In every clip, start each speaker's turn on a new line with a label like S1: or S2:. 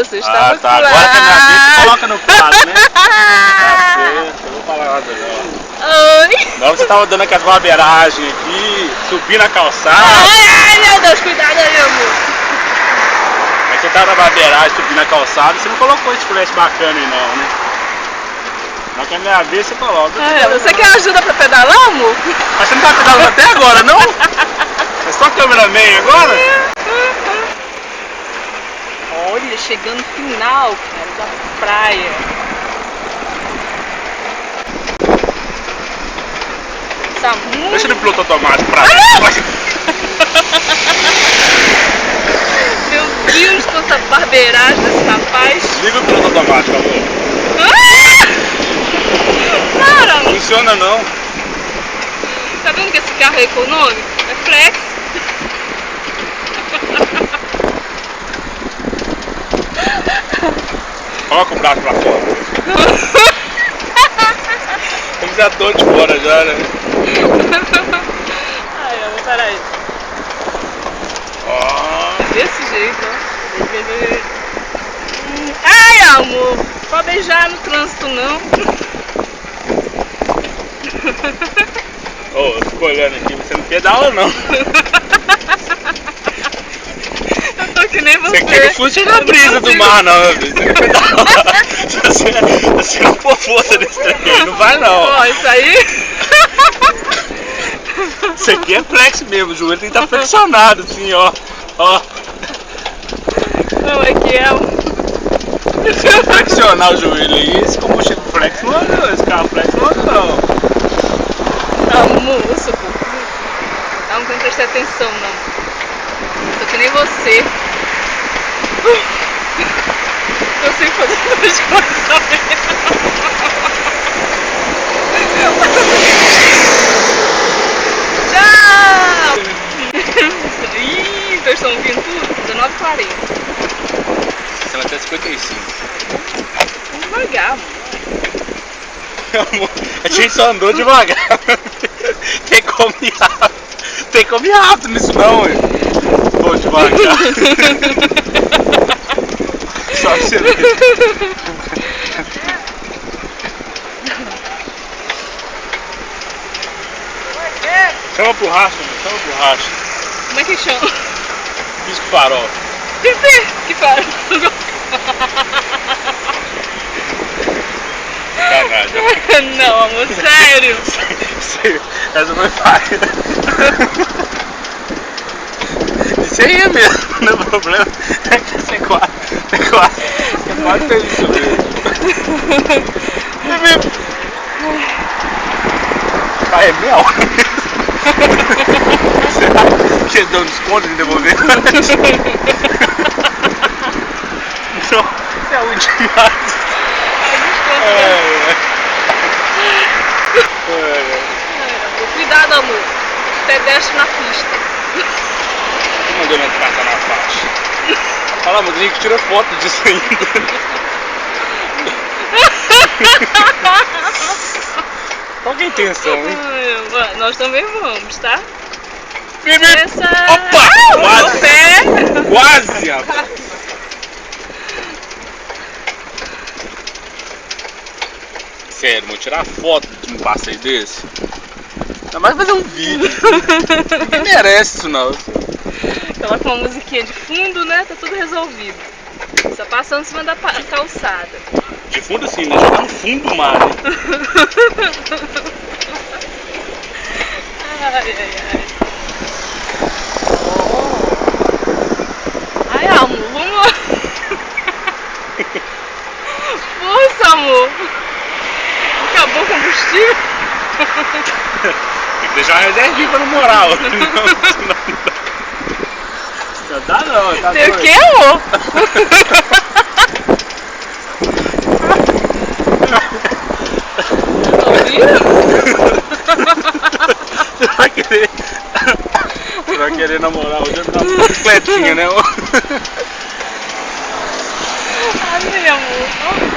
S1: você estava
S2: tá. Agora que a minha vez, você coloca no quadro, né? Tá certo, eu vou falar nada não.
S1: Oi!
S2: Na hora que você tava dando aquelas barbeiragens aqui, subindo a calçada.
S1: Ai, meu Deus, cuidado aí, amor.
S2: Aí você tava na barbeiragem, subindo a calçada, você não colocou esse flash bacana aí não, né? Na que a minha vez você coloca.
S1: Você quer ajuda pra pedalar, amor?
S2: Mas você não tá pedalando até agora, não? É só cameraman agora?
S1: Olha, chegando no final, cara, da praia. Tá muito...
S2: Deixa no piloto automático pra mim.
S1: Meu Deus, quanta barbeiragem desse rapaz.
S2: Liga o piloto automático, amor.
S1: Para!
S2: Não funciona não.
S1: Tá vendo que esse carro é econômico? É flex.
S2: Coloca o braço pra fora. Como já tô de fora já, né?
S1: Ai, amor, peraí.
S2: Ó.
S1: Desse jeito, ó. Ai, amor. Pode beijar no trânsito, não.
S2: Ô, eu fico olhando aqui, você não pedala não.
S1: Eu tô que nem você.
S2: Você quer que funcione na brisa do mar, não, meu filho. Você não pedala. Se você não for força desse trem, não vai não.
S1: Ó, isso aí.
S2: Isso aqui é flex mesmo, o joelho tem que estar flexionado assim, ó. Ó.
S1: Não, é que é.
S2: Se eu flexionar o joelho aí, esse combustível flex não anda, esse carro flex não anda não.
S1: Não, moço, pô. Não tem que prestar atenção, não. Tô que nem você. Tô sem fazer duas coisas ao Tchau! Ih, então estão ouvindo tudo? 19h40.
S2: São até 55.
S1: Vamos devagar, mano.
S2: Amor, a gente só andou devagar. Tem como ir rápido. Tem como ir rápido nisso não, ué. Vou devagar. Só pra você ver. Chama pro racha, chama pro racha.
S1: Como é que chama?
S2: Pisco farol.
S1: Que farol?
S2: Caralho.
S1: Não, amor, sério.
S2: Essa foi falha. Isso aí é mesmo, não é problema. É que você quase fez isso mesmo. Ah, é mel? Será que eles dão desconto de devolver? Não, você é ruim demais.
S1: Cuidado, amor. Pedestre na pista.
S2: Não mandou não passar na faixa. Fala, mas a gente tira foto disso ainda. Qual que é a intenção, hein?
S1: Nós também vamos, tá?
S2: Opa! Quase!
S1: Pé.
S2: Quase, rapaz! Sério, vou tirar foto de um passeio desse. Ainda mais fazer um vídeo. Ninguém merece isso não.
S1: Coloca uma musiquinha de fundo, né? Tá tudo resolvido. Só passando em cima da calçada.
S2: De fundo assim, né? Jogar no fundo do mar, né?
S1: Ai, ai, ai. Ai, amor, vamos lá. Força, amor. Acabou o combustível?
S2: Tem que deixar uma reservinha pra não morar. Não dá não, tá
S1: Tem
S2: doido.
S1: o que, amor?
S2: Você vai querer namorar hoje, dar uma bicicletinha, né?
S1: Ai, meu amor.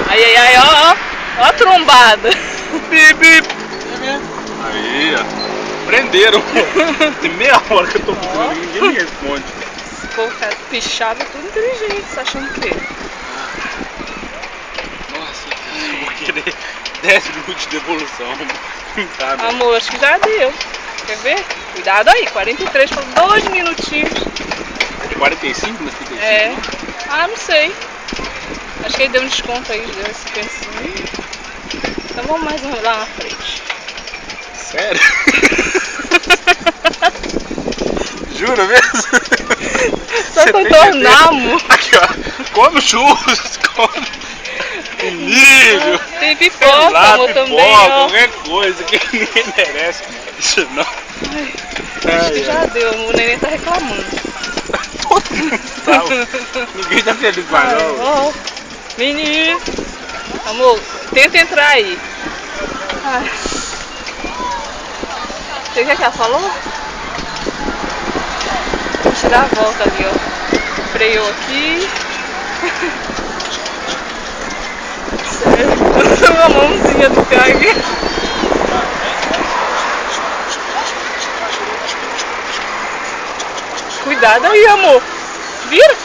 S1: Ai, ai, ai, ó, ó. Ó a trombada.
S2: Bip, bip. Aí, ó. Prenderam. Tem meia hora que eu tô pedindo, ninguém me responde.
S1: Esse povo é pichado, é tudo inteligente, você achando o quê?
S2: Vou querer 10 minutos de devolução. Tá, né?
S1: Amor, acho que já deu. Quer ver? Cuidado aí, 43, faltam 2 minutinhos.
S2: De 45 nas 35?
S1: É. Ah, não sei. Acho que ele deu um desconto aí, deu esse pensinho. Então vamos mais lá na frente.
S2: Sério? Jura mesmo?
S1: Só
S2: Você tem
S1: contornar, amor.
S2: Aqui, ó. Come churros, come milho.
S1: Tem
S2: Sei
S1: pipoca,
S2: lá,
S1: amor,
S2: pipoca,
S1: também, ó.
S2: qualquer coisa que ninguém merece. Isso não.
S1: Acho que já deu, amor. O neném tá reclamando.
S2: Todo mundo tá. Ninguém tá feliz mais não.
S1: Ó, menino. Amor, tenta entrar aí. Ai. Você quer que ela falou? Vou tirar a volta ali, ó. Freou aqui. Sério. Uma mãozinha do carro. Cuidado aí, amor. Vira.